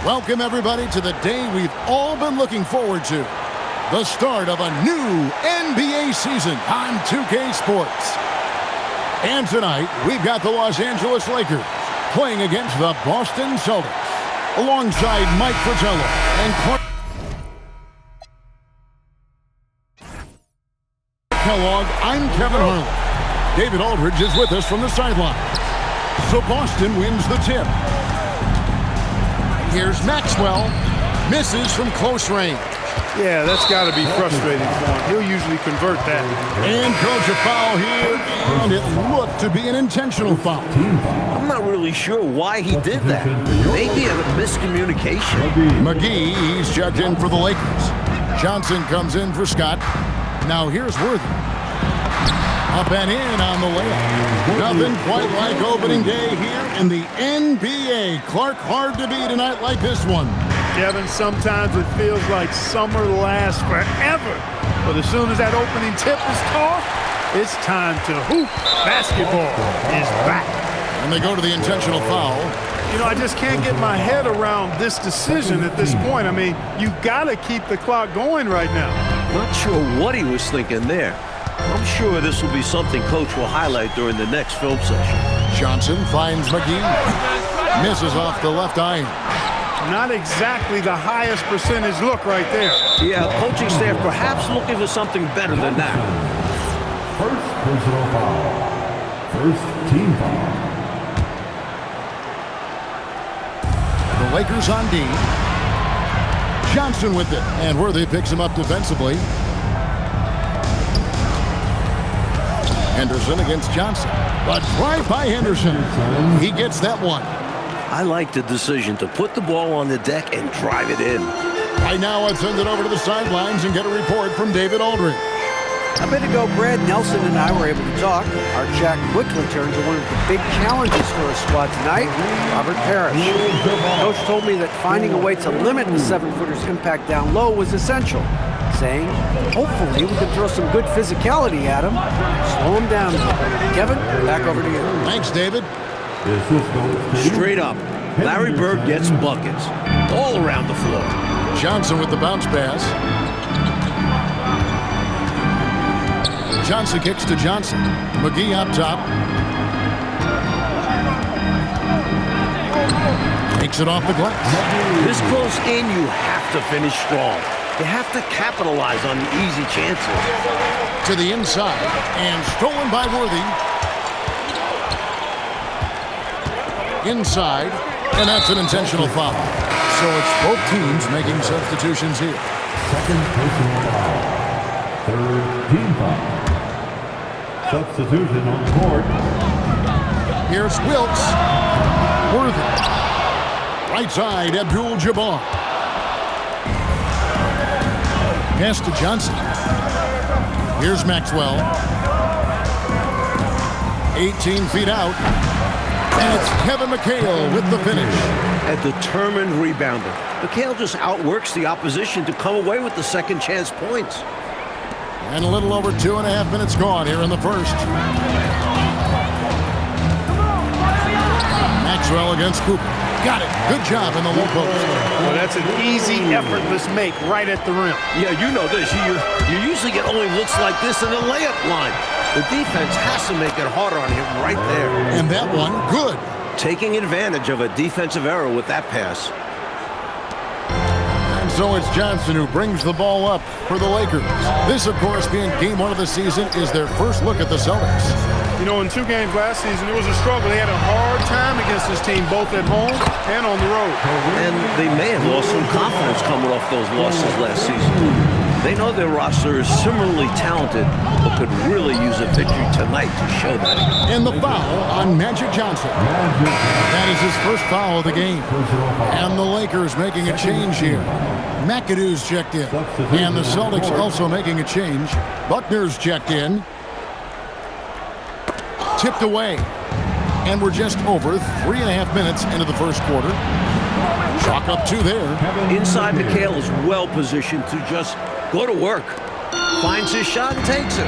Welcome, everybody, to the day we've all been looking forward to. The start of a new NBA season on 2K Sports. And tonight, we've got the Los Angeles Lakers playing against the Boston Celtics, alongside Mike Fratello and Clark Kellogg. I'm Kevin Harlan. David Aldridge is with us from the sideline. So Boston wins the tip. Here's Maxwell. Misses from close range. Yeah, that's got to be frustrating for him. He'll usually convert that. And coach, a foul here, and it looked to be an intentional foul. I'm not really sure why he did that. Maybe a miscommunication. McGee, he's checked in for the Lakers. Johnson comes in for Scott. Now here's Worthy. Up and in on the layup. Nothing quite like opening day here in the NBA. Clark, hard to beat a night like this one. Kevin, sometimes it feels like summer lasts forever. But as soon as that opening tip is tossed, it's time to hoop. Basketball is back. And they go to the intentional foul. You know, I just can't get my head around this decision at this point. I mean, you got to keep the clock going right now. Not sure what he was thinking there. I'm sure this will be something Coach will highlight during the next film session. Johnson finds McGee. Misses off the left iron. Not exactly the highest percentage look right there. Yeah, coaching staff perhaps looking for something better than that. First personal foul. First team foul. The Lakers on D. Johnson with it. And Worthy picks him up defensively. Henderson against Johnson. But drive by Henderson. He gets that one. I like the decision to put the ball on the deck and drive it in. Right now, I'd send it over to the sidelines and get a report from David Aldridge. A bit ago, Brad Nelson and I were able to talk. Our chat quickly turned to one of the big challenges for our squad tonight, Robert Parrish. Coach told me that finding a way to limit the 7-footer's impact down low was essential, saying, hopefully we can throw some good physicality at him, slow him down. Kevin, back over to you. Thanks, David. Straight up, Larry Bird gets buckets all around the floor. Johnson with the bounce pass. Johnson kicks to Johnson. McGee up top. Takes it off the glass. This close in, you have to finish strong. You have to capitalize on the easy chances. To the inside, and stolen by Worthy. Inside, and that's an intentional foul. So it's both teams making substitutions here. Second personal foul. Third team foul. Substitution on the court. Here's Wilkes. Worthy. Right side, Abdul-Jabbar. Pass to Johnson. Here's Maxwell. 18 feet out. And it's Kevin McHale with the finish. A determined rebounder. McHale just outworks the opposition to come away with the second chance points. And a little over 2.5 minutes gone here in the first. Maxwell against Cooper. Got it. Good job in the low post. Well, that's an easy, effortless make right at the rim. Yeah, you know this. You usually get only looks like this in the layup line. The defense has to make it harder on him right there. And that one, good. Taking advantage of a defensive error with that pass. And so it's Johnson who brings the ball up for the Lakers. This, of course, being game one of the season, is their first look at the Celtics. You know, in 2 games last season, it was a struggle. They had a hard time against this team, both at home and on the road. And they may have lost some confidence coming off those losses last season. They know their roster is similarly talented, but could really use a victory tonight to show that. And the foul on Magic Johnson. That is his first foul of the game. And the Lakers making a change here. McAdoo's checked in. And the Celtics also making a change. Buckner's checked in. Tipped away. And we're just over 3.5 minutes into the first quarter. Chalk up 2 there. Inside, McHale is well positioned to just go to work. Finds his shot and takes it.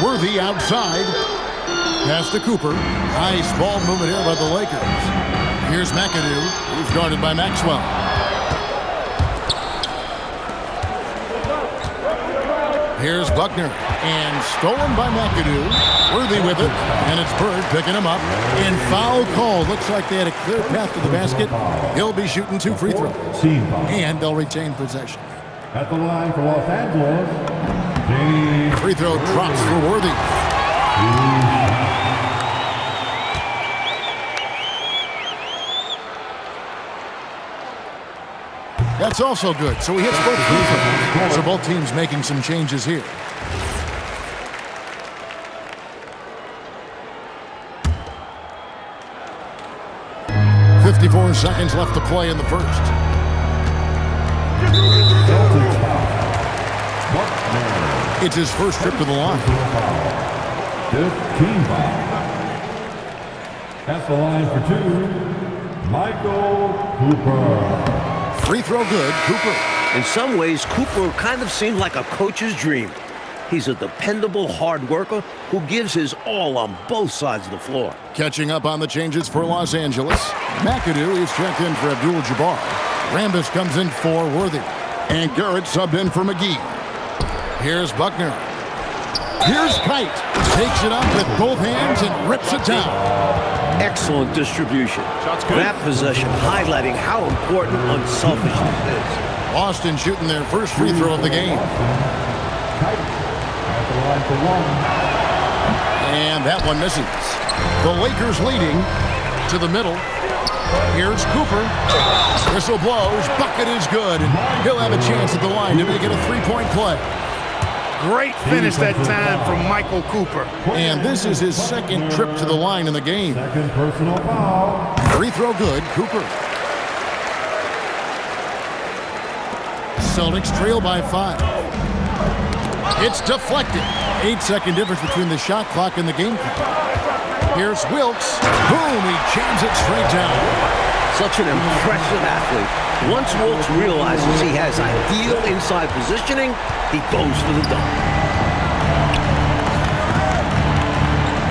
Worthy outside. Pass to Cooper. Nice ball movement here by the Lakers. Here's McAdoo, who's guarded by Maxwell. Here's Buckner, and stolen by McAdoo. Worthy with it, and it's Bird picking him up. And foul call. Looks like they had a clear path to the basket. He'll be shooting 2 free throws, and they'll retain possession. At the line for Los Angeles, Free throw drops for Worthy. That's also good. So he hits both free throws. So both teams making some changes here. "54 seconds left to play in the first." Celtics foul. Buckner. It's his first trip to the line. 15 foul. At the line for 2, Michael Cooper. Free throw good, Cooper. In some ways, Cooper kind of seems like a coach's dream. He's a dependable hard worker who gives his all on both sides of the floor. Catching up on the changes for Los Angeles. McAdoo is checked in for Abdul-Jabbar. Rambis comes in for Worthy. And Garrett subbed in for McGee. Here's Buckner. Here's Kite. Takes it up with both hands and rips it down. Excellent distribution. That possession highlighting how important unselfishness is. Boston shooting their first free throw of the game. At the line for 1. And that one misses. The Lakers leading to the middle. Here's Cooper. Whistle blows. Bucket is good. And he'll have a chance at the line to make it a 3-point play. Great finish that time from Michael Cooper. And this is his second trip to the line in the game. Second personal foul. Free throw good, Cooper. Celtics trail by 5. It's deflected. 8-second difference between the shot clock and the game clock. Here's Wilkes. Boom, he jams it straight down. Such an impressive athlete. Once Wilkes realizes he has ideal inside positioning, he goes for the dunk.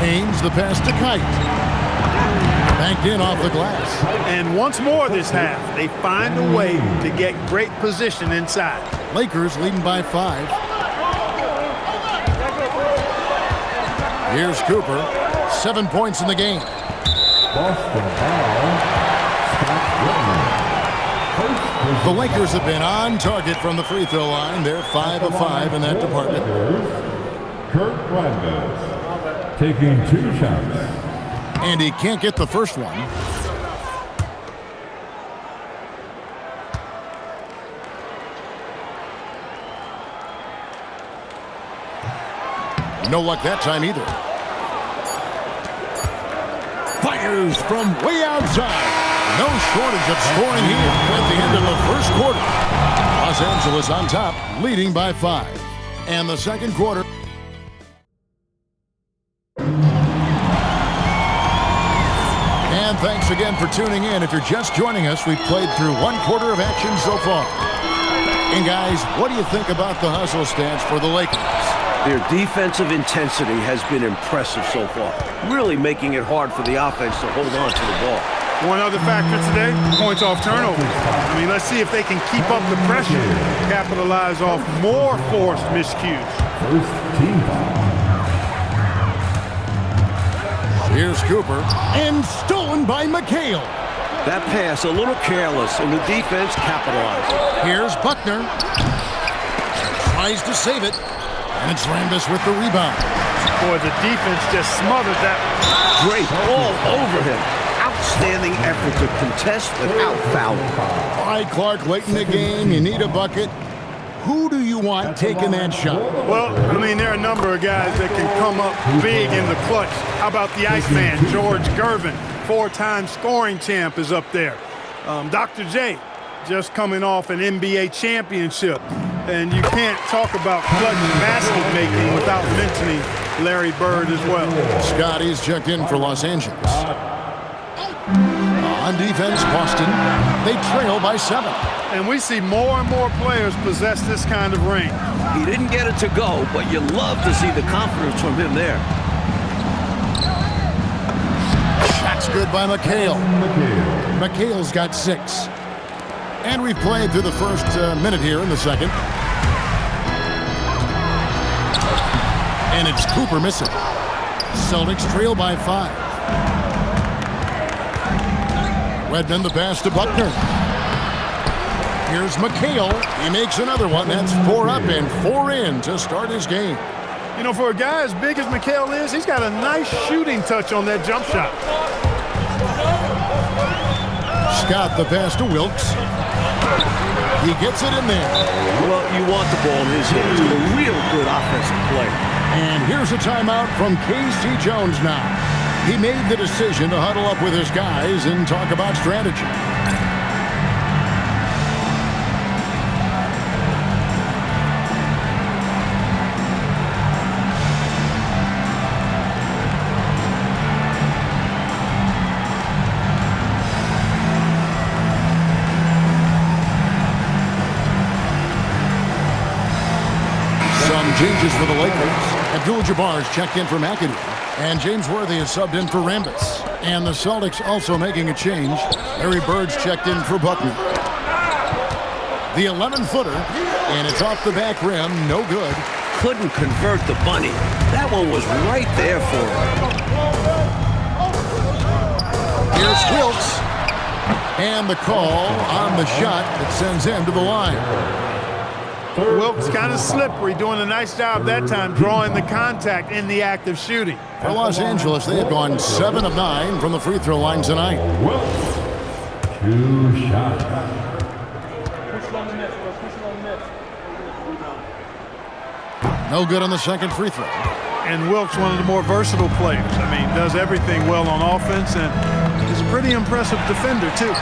Haynes the pass to Kite. Banked in off the glass. And once more this half, they find a way to get great position inside. Lakers leading by 5. Here's Cooper. 7 points in the game. Boston foul. The Lakers have been on target from the free throw line. They're 5 of 5 in that department. Kurt Rambis taking 2 shots. And he can't get the first one. No luck that time either. Fires from way outside. No shortage of scoring here at the end of the first quarter. Los Angeles on top, leading by 5. And the second quarter. And thanks again for tuning in. If you're just joining us, we've played through 1 quarter of action so far. And guys, what do you think about the hustle stance for the Lakers? Their defensive intensity has been impressive so far, really making it hard for the offense to hold on to the ball. One other factor today, points off turnovers. I mean, let's see if they can keep up the pressure, capitalize off more forced miscues. First team foul. Here's Cooper, and stolen by McHale. That pass a little careless, and the defense capitalized. Here's Buckner. Tries to save it, and it's Rambis with the rebound. Boy, the defense just smothered that. Great all over him. Outstanding effort to contest without fouling. All right, Clark, late in the game, you need a bucket. Who do you want taking that shot? Well, I mean, there are a number of guys that can come up big in the clutch. How about the Iceman, George Gervin, 4-time scoring champ is up there. Dr. J, just coming off an NBA championship. And you can't talk about clutch basket making without mentioning Larry Bird as well. Scotty's checked in for Los Angeles. On defense, Boston, they trail by 7. And we see more and more players possess this kind of range. He didn't get it to go, but you love to see the confidence from him there. Shots good by McHale. McHale's got 6. And we've played through the first minute here in the second. And it's Cooper missing. Celtics trail by 5. Wedman the pass to Buckner. Here's McHale. He makes another one. That's 4 up and 4 in to start his game. You know, for a guy as big as McHale is, he's got a nice shooting touch on that jump shot. Scott the pass to Wilkes. He gets it in there. Well, you want the ball in his hands. A real good offensive play. And here's a timeout from K.C. Jones now. He made the decision to huddle up with his guys and talk about strategy. Changes for the Lakers. Abdul-Jabbar's checked in for McAdoo. And James Worthy is subbed in for Rambis. And the Celtics also making a change. Larry Bird's checked in for Buckner. The 11-footer, and it's off the back rim. No good. Couldn't convert the bunny. That one was right there for him. Here's Wilkes. And the call on the shot that sends him to the line. Wilkes kind of slippery, doing a nice job that time, drawing the contact in the act of shooting. For Los Angeles, they have gone 7 of 9 from the free throw line tonight. 2 shots. No good on the second free throw. And Wilkes, one of the more versatile players. I mean, does everything well on offense, and he's a pretty impressive defender, too.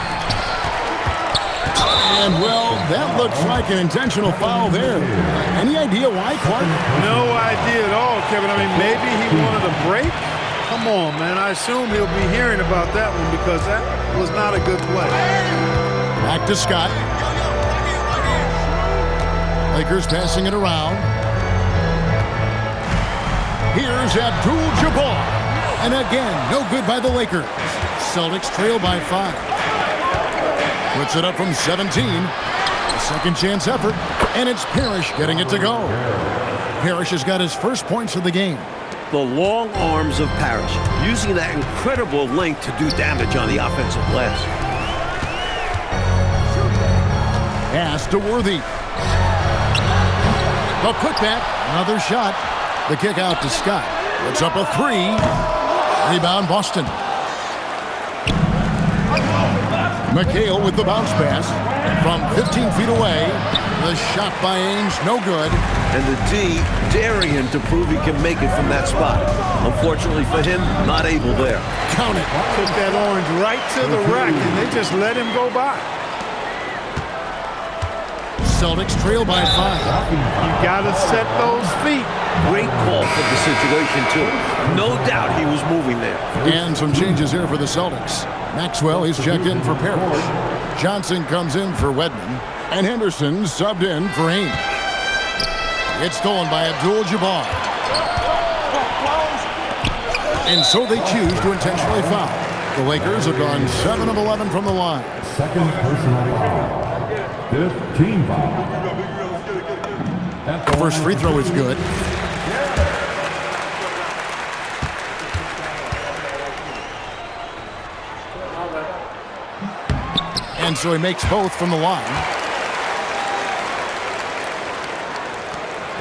And, well, that looks like an intentional foul there. Any idea why, Clark? No idea at all, Kevin. I mean, maybe he wanted a break? Come on, man. I assume he'll be hearing about that one because that was not a good play. Back to Scott. Lakers passing it around. Here's Abdul-Jabbar. And again, no good by the Lakers. Celtics trail by 5. Puts it up from 17. A second chance effort. And it's Parrish getting it to go. Parrish has got his first points of the game. The long arms of Parrish, using that incredible length to do damage on the offensive glass. Pass to Worthy. The putback. Another shot. The kick out to Scott. Puts up a 3. Rebound Boston. McHale with the bounce pass from 15 feet away. The shot by Ainge, no good. And the D daring him to prove he can make it from that spot. Unfortunately for him, not able there. Count it. Took that orange right to the rack, and they just let him go by. Celtics trail by 5. You got to set those feet. Great call for the situation, too. No doubt he was moving there. And some changes here for the Celtics. Maxwell, he's checked in for Parrish. Johnson comes in for Wedman. And Henderson subbed in for Ainge. It's stolen by Abdul-Jabbar. And so they choose to intentionally foul. The Lakers have gone 7 of 11 from the line. Second personal foul. 15 foul. The first free throw is good. And so he makes both from the line.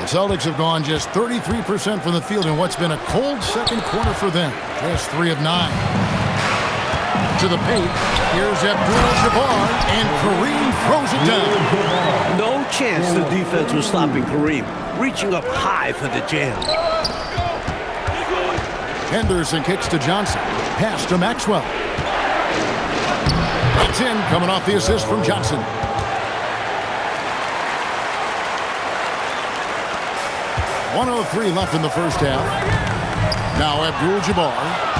The Celtics have gone just 33% from the field in what's been a cold second quarter for them. Just 3 of 9. To the paint. Here's Abdul-Jabbar, and Kareem throws it down. No chance the defense was stopping Kareem. Reaching up high for the jam. Henderson kicks to Johnson. Pass to Maxwell. That's in, coming off the assist from Johnson. .103 left in the first half. Now Abdul-Jabbar,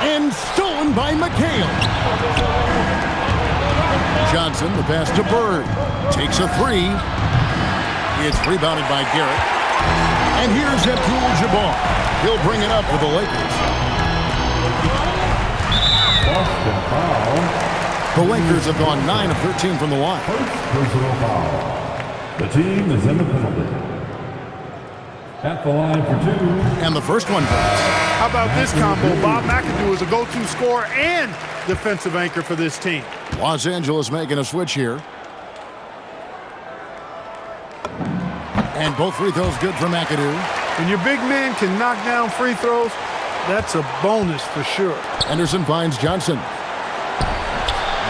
and stolen by McHale. Johnson, the pass to Bird. Takes a 3. It's rebounded by Garrett. And here's Abdul-Jabbar. He'll bring it up for the Lakers. Boston The Lakers have gone 9 of 13 from the line. First personal foul. The team is in the penalty. At the line for 2. And the first one goes. How about this combo? Bob McAdoo is a go-to scorer and defensive anchor for this team. Los Angeles making a switch here. And both free throws good for McAdoo. When your big man can knock down free throws, that's a bonus for sure. Henderson finds Johnson.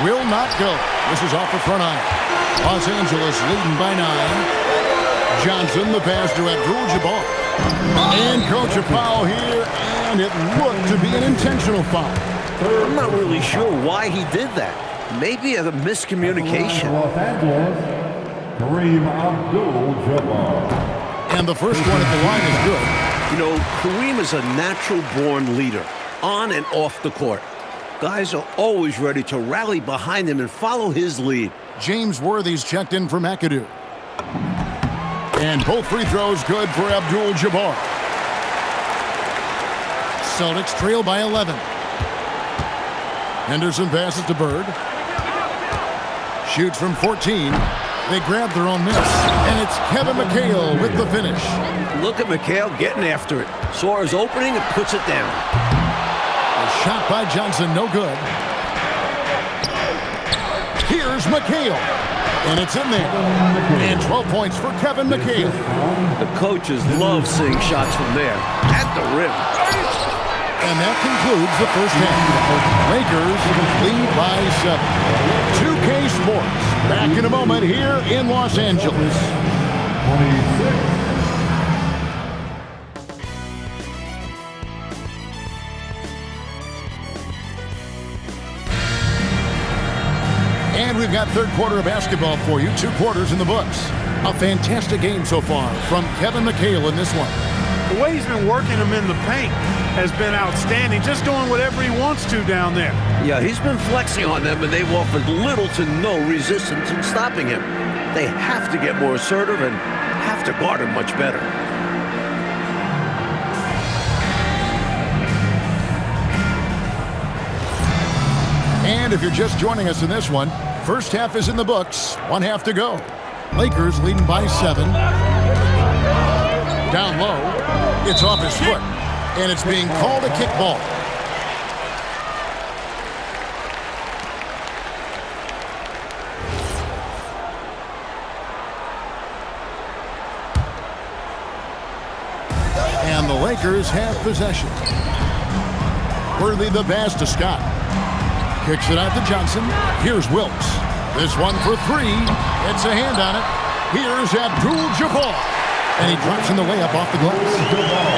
Will not go. This is off the front iron. Los Angeles leading by 9. Johnson, the pass to Abdul-Jabbar. And coach a foul here, and it looked to be an intentional foul. I'm not really sure why he did that. Maybe a miscommunication. Los Angeles, Kareem Abdul-Jabbar. And the first one at the line is good. You know, Kareem is a natural-born leader, on and off the court. Guys are always ready to rally behind him and follow his lead. James Worthy's checked in for McAdoo. And both free throws good for Abdul-Jabbar. Celtics trail by 11. Henderson passes to Bird. Shoots from 14. They grab their own miss. And it's Kevin McHale with the finish. Look at McHale getting after it. Saw his opening and puts it down. A shot by Johnson, no good. Here's McHale. And it's in there. And 12 points for Kevin McHale. The coaches love seeing shots from there. At the rim. And that concludes the first half. Lakers lead by 7. 2K Sports. Back in a moment here in Los Angeles. 26. And we've got third quarter of basketball for you. 2 quarters in the books. A fantastic game so far from Kevin McHale in this one. The way he's been working them in the paint has been outstanding, just doing whatever he wants to down there. Yeah, he's been flexing on them, and they've offered little to no resistance in stopping him. They have to get more assertive and have to guard him much better. And if you're just joining us in this one, first half is in the books. 1 half to go. Lakers leading by 7. Down low. It's off his foot. And it's being called a kickball. And the Lakers have possession. Worthy the pass to Scott. Kicks it out to Johnson. Here's Wilkes. This one for 3. It's a hand on it. Here's Abdul-Jabbar. And he drops in the layup off the glass.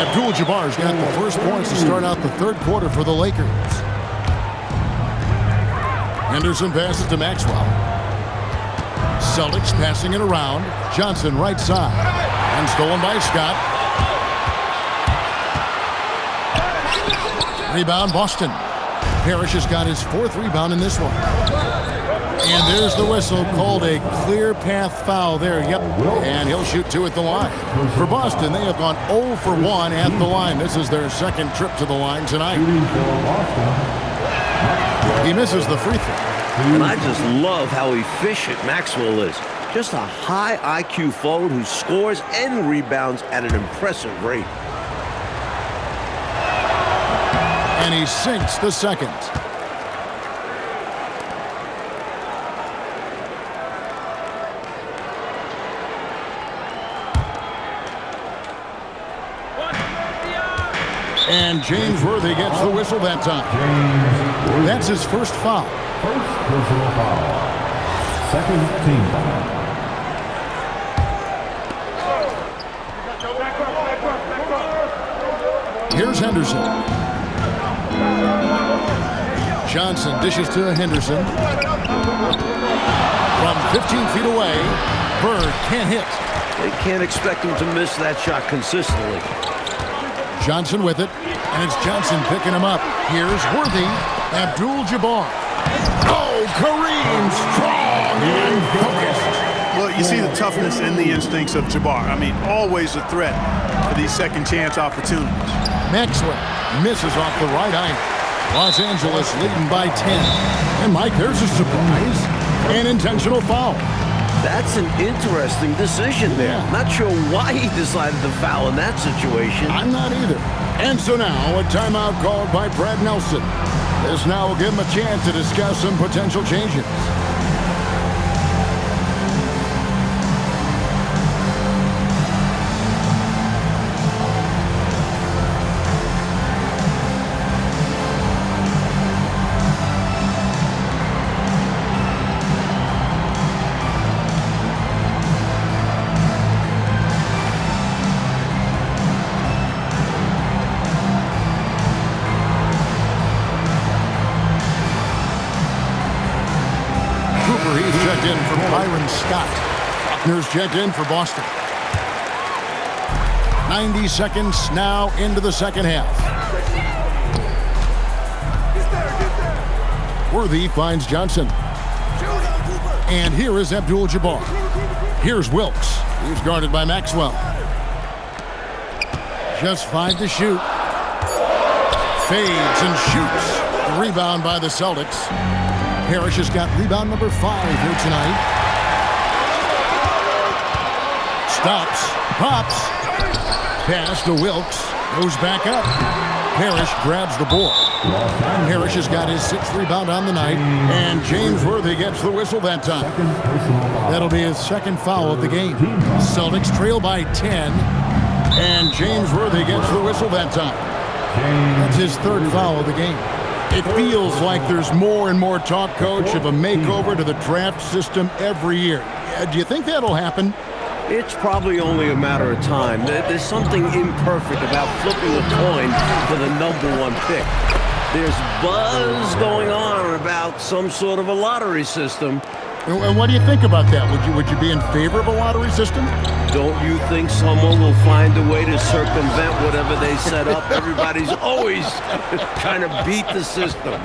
Abdul-Jabbar's got the first points to start out the third quarter for the Lakers. Henderson passes to Maxwell. Celtics passing it around. Johnson right side. And stolen by Scott. Rebound Boston. Parrish has got his 4th rebound in this one. And there's the whistle, called a clear path foul there. Yep, and he'll shoot 2 at the line. For Boston, they have gone 0 for 1 at the line. This is their second trip to the line tonight. He misses the free throw. And I just love how efficient Maxwell is. Just a high IQ forward who scores and rebounds at an impressive rate. And he sinks the second. And James Worthy gets the whistle that time. That's his first foul. First personal foul. Second team foul. Here's Henderson. Johnson dishes to Henderson. From 15 feet away, Bird can't hit. They can't expect him to miss that shot consistently. Johnson with it, and it's Johnson picking him up. Here's Worthy, Abdul-Jabbar. Oh, Kareem, strong and focused. Well, you see the toughness and the instincts of Jabbar. I mean, always a threat for these second chance opportunities. Maxwell misses off the right iron. Los Angeles leading by 10. And, Mike, there's a surprise. An intentional foul. That's an interesting decision there. Yeah. Not sure why he decided to foul in that situation. I'm not either. And so now a timeout called by Brad Nelson. This now will give him a chance to discuss some potential changes. He's checked in for Byron Scott. Buckner's checked in for Boston. 90 seconds now into the second half. Worthy finds Johnson. And here is Abdul-Jabbar. Here's Wilkes. He's guarded by Maxwell. Just 5 to shoot. Fades and shoots. Rebound by the Celtics. Parrish has got rebound number 5 here tonight. Stops, pops, pass to Wilkes, goes back up. Parrish grabs the board. Parrish has got his 6th rebound on the night, and James Worthy gets the whistle that time. That'll be his 2nd foul of the game. Celtics trail by 10, and James Worthy gets the whistle that time. That's his 3rd foul of the game. It feels like there's more and more talk, Coach, of a makeover to the draft system every year. Do you think that'll happen? It's probably only a matter of time. There's something imperfect about flipping a coin for the #1 pick. There's buzz going on about some sort of a lottery system. And what do you think about that? Would you be in favor of a lottery system? Don't you think someone will find a way to circumvent whatever they set up? Everybody's always trying to beat the system.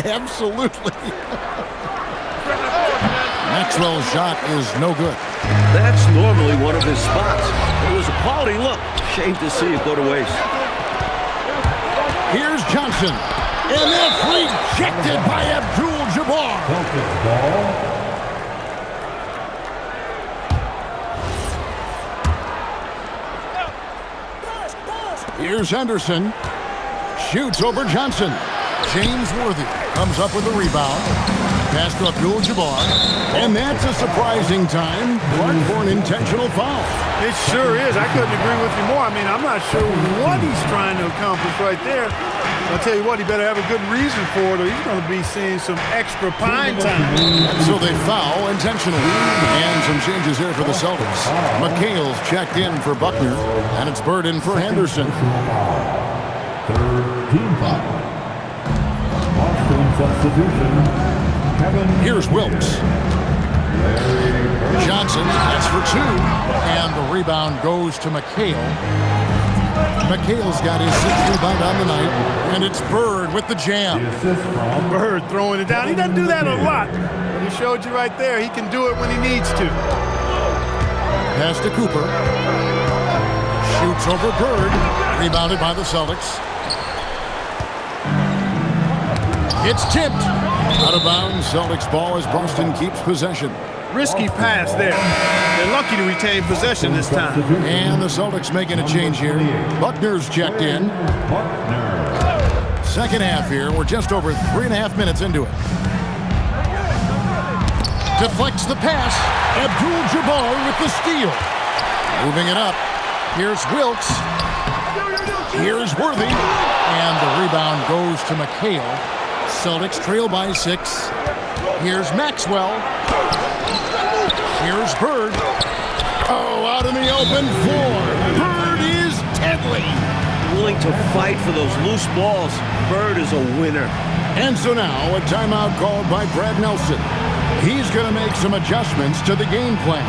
Absolutely. Maxwell's shot is no good. That's normally one of his spots. It was a quality look. Shame to see it go to waste. Here's Johnson. And that's rejected by Abdul-Jabbar. Celtics ball. Here's Henderson. Shoots over Johnson. James Worthy comes up with the rebound. Pass to Abdul-Jabbar. And that's a surprising time for an intentional foul. It sure is. I couldn't agree with you more. I mean, I'm not sure what he's trying to accomplish right there. I'll tell you what, he better have a good reason for it, or he's going to be seeing some extra pine time. So they foul intentionally. And some changes here for the Celtics. McHale's checked in for Buckner, and it's Bird in for Henderson. 3rd team foul. Boston substitution. Here's Wilkes. Johnson, that's for 2. And the rebound goes to McHale. McHale's got his 6th rebound on the night. And it's Bird with the jam. Bird throwing it down. He doesn't do that a lot. But he showed you right there. He can do it when he needs to. Pass to Cooper. Shoots over Bird. Rebounded by the Celtics. It's tipped. Out of bounds. Celtics ball as Boston keeps possession. Risky pass there. They're lucky to retain possession this time. And the Celtics making a change here. Buckner's checked in. Second half here. We're just over 3.5 minutes into it. Deflects the pass. Abdul-Jabbar with the steal. Moving it up. Here's Wilkes. Here's Worthy. And the rebound goes to McHale. Celtics trail by 6. Here's Maxwell. Here's Bird. Oh, out in the open floor. Bird is deadly. Willing to fight for those loose balls. Bird is a winner. And so now a timeout called by Brad Nelson. He's going to make some adjustments to the game plan.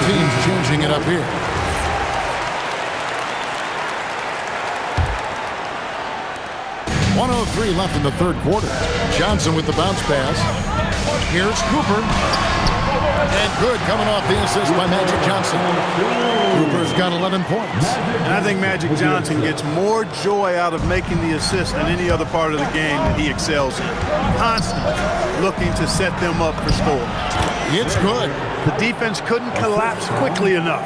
teams changing it up here. .103 left in the third quarter. Johnson with the bounce pass. Here's Cooper. And good coming off the assist by Magic Johnson. Cooper's got 11 points. And I think Magic Johnson gets more joy out of making the assist than any other part of the game that he excels in. Constantly looking to set them up for score. It's good. The defense couldn't collapse quickly enough.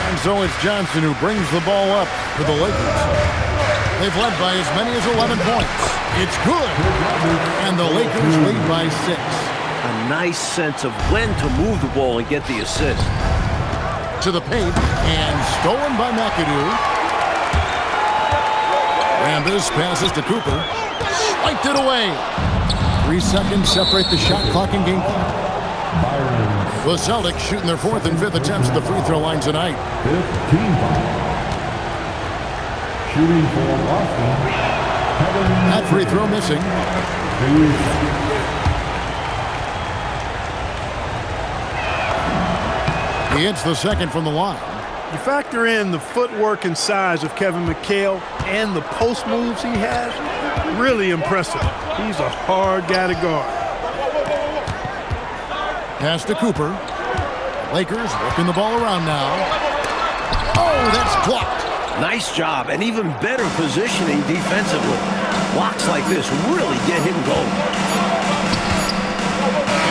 And so it's Johnson who brings the ball up for the Lakers. They've led by as many as 11 points. It's good. And the Lakers lead by 6. A nice sense of when to move the ball and get the assist. To the paint, and stolen by McAdoo. And this passes to Cooper. Swiped it away. 3 seconds separate the shot clock and game clock. The Celtics shooting their 4th and 5th attempts at the free throw line tonight. 15 foul. Shooting for Boston. That free throw missing. He hits the second from the line. You factor in the footwork and size of Kevin McHale and the post moves he has, really impressive. He's a hard guy to guard. Pass to Cooper. Lakers working the ball around now. Oh, that's blocked. Nice job, and even better positioning defensively. Blocks like this really get him going.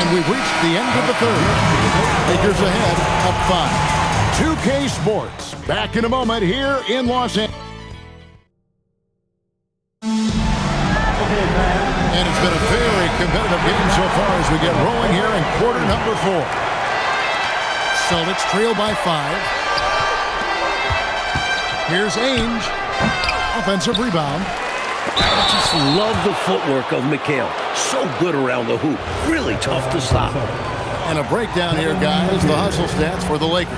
And we've reached the end of the third. Lakers ahead, up 5. 2K Sports, back in a moment here in Los Angeles. And it's been a very competitive game so far as we get rolling here in quarter number 4. Celtics trail by 5. Here's Ainge. Offensive rebound. I just love the footwork of McHale. So good around the hoop. Really tough to stop. And a breakdown here, guys. The hustle stats for the Lakers.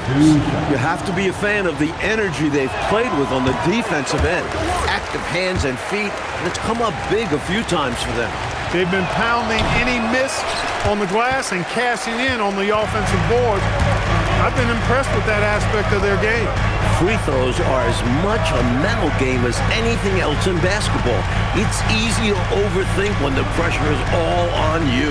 You have to be a fan of the energy they've played with on the defensive end. Active hands and feet, and it's come up big a few times for them. They've been pounding any miss on the glass and cashing in on the offensive board. I've been impressed with that aspect of their game. Free throws are as much a mental game as anything else in basketball. It's easy to overthink when the pressure is all on you.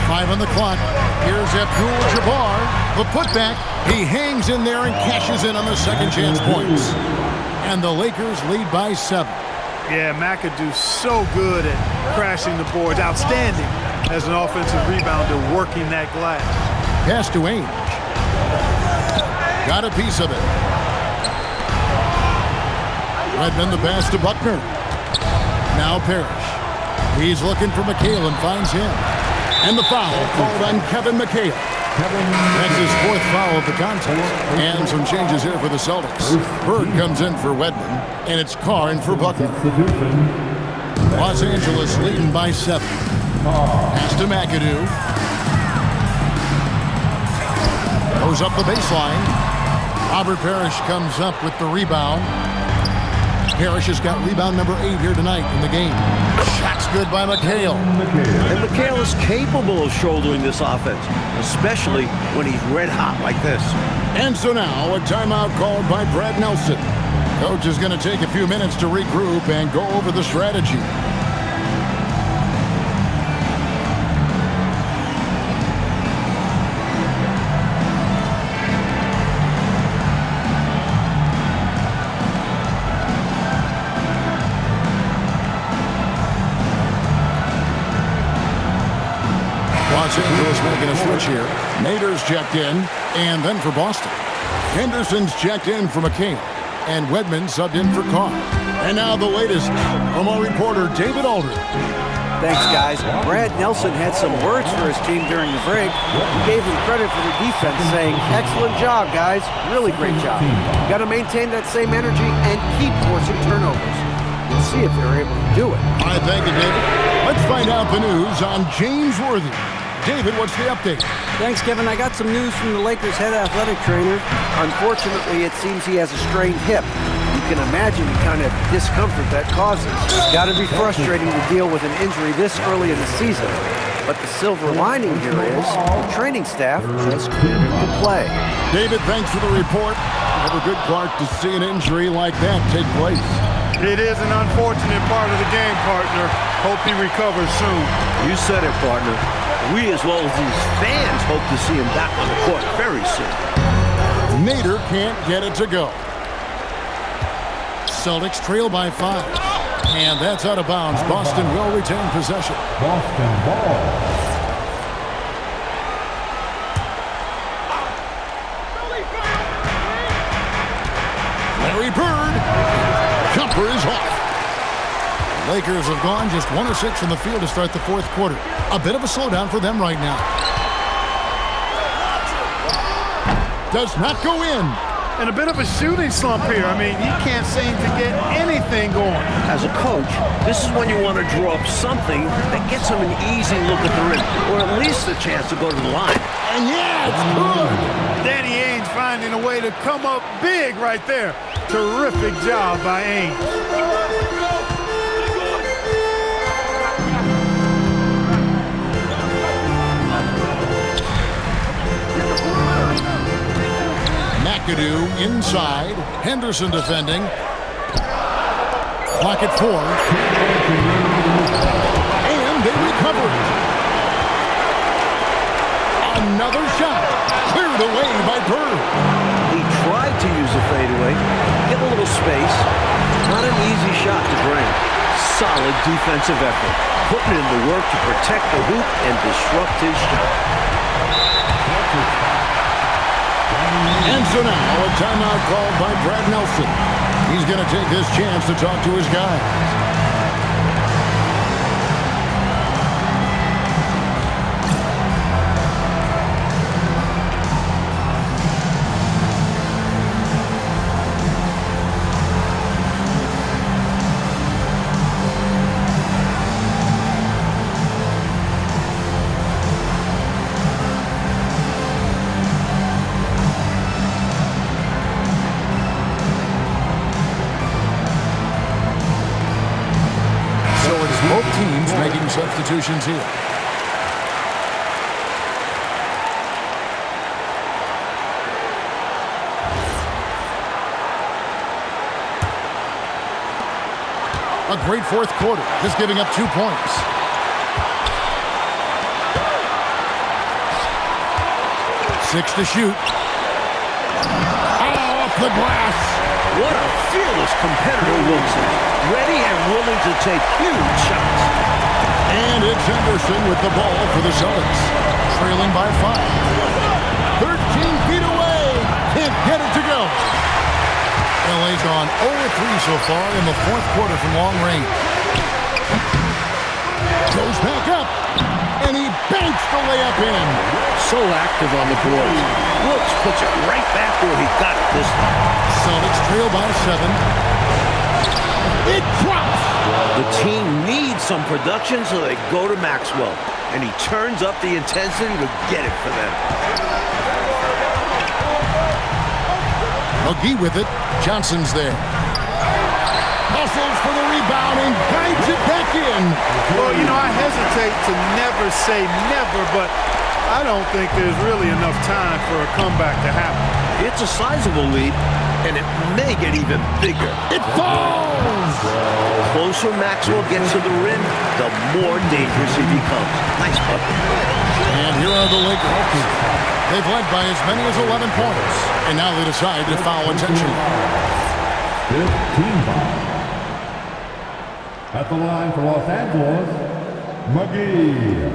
5 on the clock. Here's Abdul-Jabbar. The putback. He hangs in there and cashes in on the second chance points. And the Lakers lead by 7. Yeah, McAdoo's so good at crashing the boards. Outstanding as an offensive rebounder working that glass. Pass to Ainge. Got a piece of it. Redmond the pass to Buckner. Now Parrish. He's looking for McHale and finds him. And the foul called on Kevin McHale. That's his 4th foul of the contest. And some changes here for the Celtics. Bird comes in for Wedman, and it's Carr in for Buckner. Los Angeles leading by 7. Pass to McAdoo. Goes up the baseline. Robert Parrish comes up with the rebound. Parrish has got rebound number 8 here tonight in the game. Shot's good by McHale. And McHale is capable of shouldering this offense, especially when he's red hot like this. And so now a timeout called by Brad Nelson. Coach is going to take a few minutes to regroup and go over the strategy. Los Angeles making a switch here. Nader's checked in, and then for Boston. Henderson's checked in for McHale, and Wedman subbed in for Carr. And now the latest from our reporter, David Aldridge. Thanks, guys. Brad Nelson had some words for his team during the break. He gave them credit for the defense, saying, "Excellent job, guys. Really great job. Got to maintain that same energy and keep forcing turnovers." We'll see if they're able to do it. All right, thank you, David. Let's find out the news on James Worthy. David, what's the update? Thanks, Kevin. I got some news from the Lakers' head athletic trainer. Unfortunately, it seems he has a strained hip. You can imagine the kind of discomfort that causes. It's got to be frustrating to deal with an injury this early in the season. But the silver lining here is the training staff has cleared him to play. David, thanks for the report. Never good, Clark, to see an injury like that take place. It is an unfortunate part of the game, partner. Hope he recovers soon. You said it, partner. We, as well as these fans, hope to see him back on the court very soon. Nader can't get it to go. Celtics trail by 5. And that's out of bounds. Boston will retain possession. Boston ball. Larry Bird. Jumper is off. Lakers have gone just 1 of 6 from the field to start the fourth quarter. A bit of a slowdown for them right now. Does not go in. And a bit of a shooting slump here. I mean, he can't seem to get anything going. As a coach, this is when you want to draw up something that gets him an easy look at the rim, or at least a chance to go to the line. And yeah, it's good. Danny Ainge finding a way to come up big right there. Terrific job by Ainge. McAdoo inside. Henderson defending. Clock at 4. And they recover it. Another shot. Cleared away by Bird. He tried to use a fadeaway, get a little space. Not an easy shot to drain. Solid defensive effort. Putting in the work to protect the hoop and disrupt his shot. And so now a timeout called by Brad Nelson. He's going to take this chance to talk to his guys. Both teams making substitutions here. A great fourth quarter, just giving up 2 points. Six to shoot. Off the glass. What a fearless competitor Wilson. Ready and willing to take huge shots. And it's Henderson with the ball for the Celtics. Trailing by 5. 13 feet away. Can't get it to go. LA's gone 0-3 so far in the fourth quarter from long range. Goes back up. And he banks the layup in. So active on the boards. Wilkes puts it right back where he got it this time. Celtics trail by 7. It drops! The team needs some production, so they go to Maxwell. And he turns up the intensity to get it for them. McGee with it. Johnson's there. Hustles for the rebound and guides it back in. Well, you know, I hesitate to never say never, but I don't think there's really enough time for a comeback to happen. It's a sizable lead, and it may get even bigger. It falls! The closer Maxwell gets to the rim, the more dangerous he becomes. Nice bucket. And here are the Lakers. They've led by as many as 11 points, and now they decide to foul intentionally. 15 foul. At the line for Los Angeles, McGee.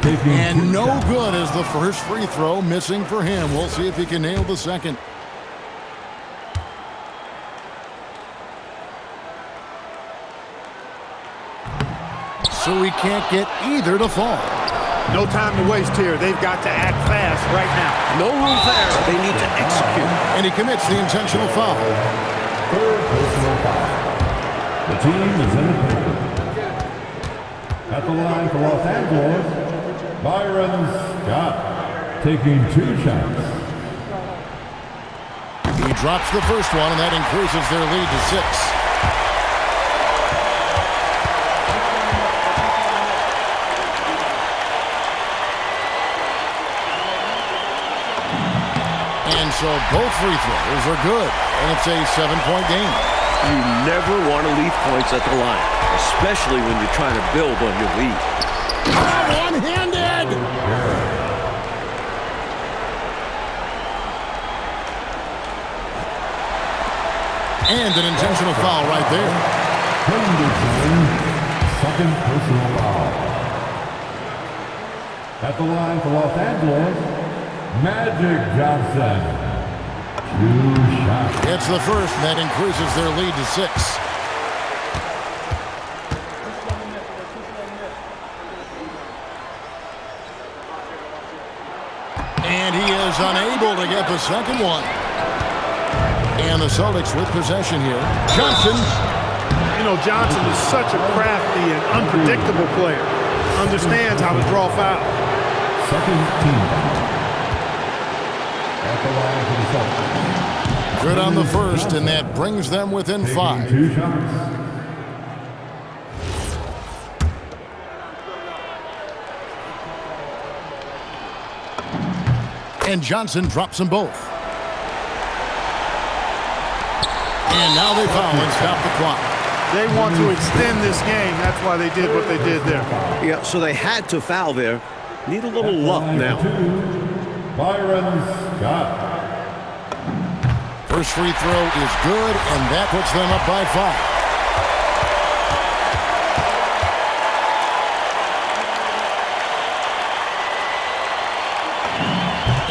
And no good as the first free throw missing for him. We'll see if he can nail the second. So he can't get either to fall. No time to waste here. They've got to act fast right now. No room for error. They need to execute. And he commits the intentional foul. Third personal foul. The team is in the paper. At the line for Los Angeles, Byron Scott taking 2 shots. He drops the first one, and that increases their lead to 6. So both free throws are good, and it's a 7-point game. You never want to leave points at the line, especially when you're trying to build on your lead. One-handed! And an intentional foul right there. Second personal foul. At the line for Los Angeles, Magic Johnson. 2 shots. It's the first, and that increases their lead to 6. And he is unable to get the second one. And the Celtics with possession here. Johnson. You know, Johnson is such a crafty and unpredictable player. Understands how to draw fouls. Second team foul. At the line for the Celtics. Good on the first, and that brings them within 5. 2 shots. And Johnson drops them both. And now they foul and stop the clock. They want to extend this game. That's why they did what they did there. Yeah, so they had to foul there. Need a little luck now. Byron Scott. First free throw is good, and that puts them up by 5.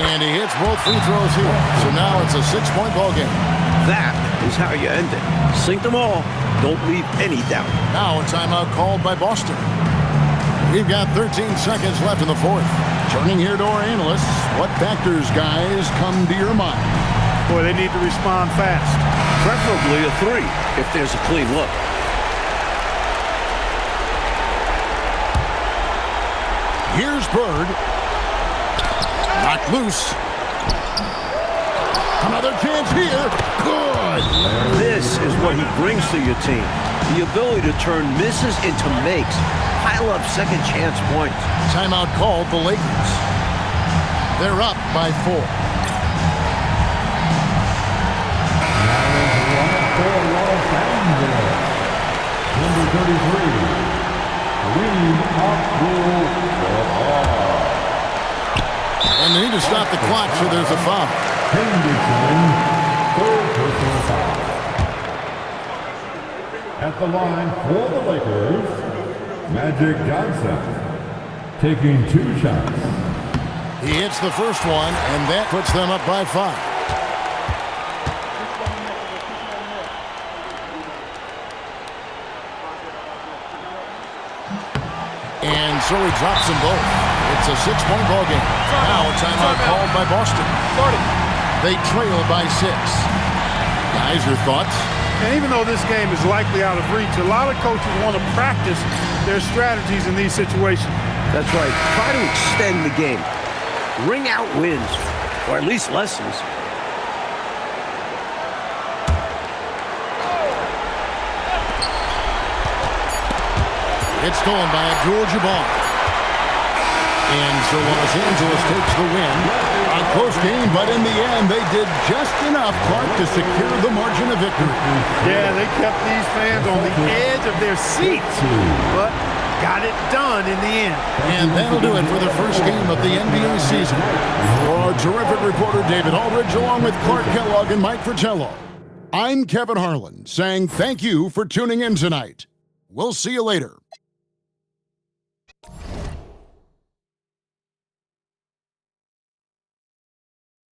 And he hits both free throws here. So now it's a 6-point ball game. That is how you end it. Sink them all. Don't leave any doubt. Now a timeout called by Boston. We've got 13 seconds left in the fourth. Turning here to our analysts, what factors, guys, come to your mind? Boy, they need to respond fast. Preferably a 3 if there's a clean look. Here's Bird. Knocked loose. Another chance here. Good. This is what he brings to your team. The ability to turn misses into makes. Pile up second chance points. Timeout called the Lakers. They're up by 4. Number 33, Kareem Abdul-Jabbar. And they need to stop the clock, so there's a foul. Henderson, third personal foul. At the line for the Lakers, Magic Johnson, taking 2 shots. He hits the first one, and that puts them up by 5. And so he drops them both. It's a 6-point ball game. Now a timeout called by Boston. They trail by 6. Guys, your thoughts? And even though this game is likely out of reach, a lot of coaches want to practice their strategies in these situations. That's right. Try to extend the game. Ring out wins, or at least lessons. It's stolen by Abdul-Jabbar. And so Los Angeles takes the win. A close game, but in the end, they did just enough, Clark, to secure the margin of victory. Yeah, they kept these fans on the edge of their seats, but got it done in the end. And that'll do it for the first game of the NBA season. For our terrific reporter, David Aldridge, along with Clark Kellogg and Mike Fratello, I'm Kevin Harlan, saying thank you for tuning in tonight. We'll see you later.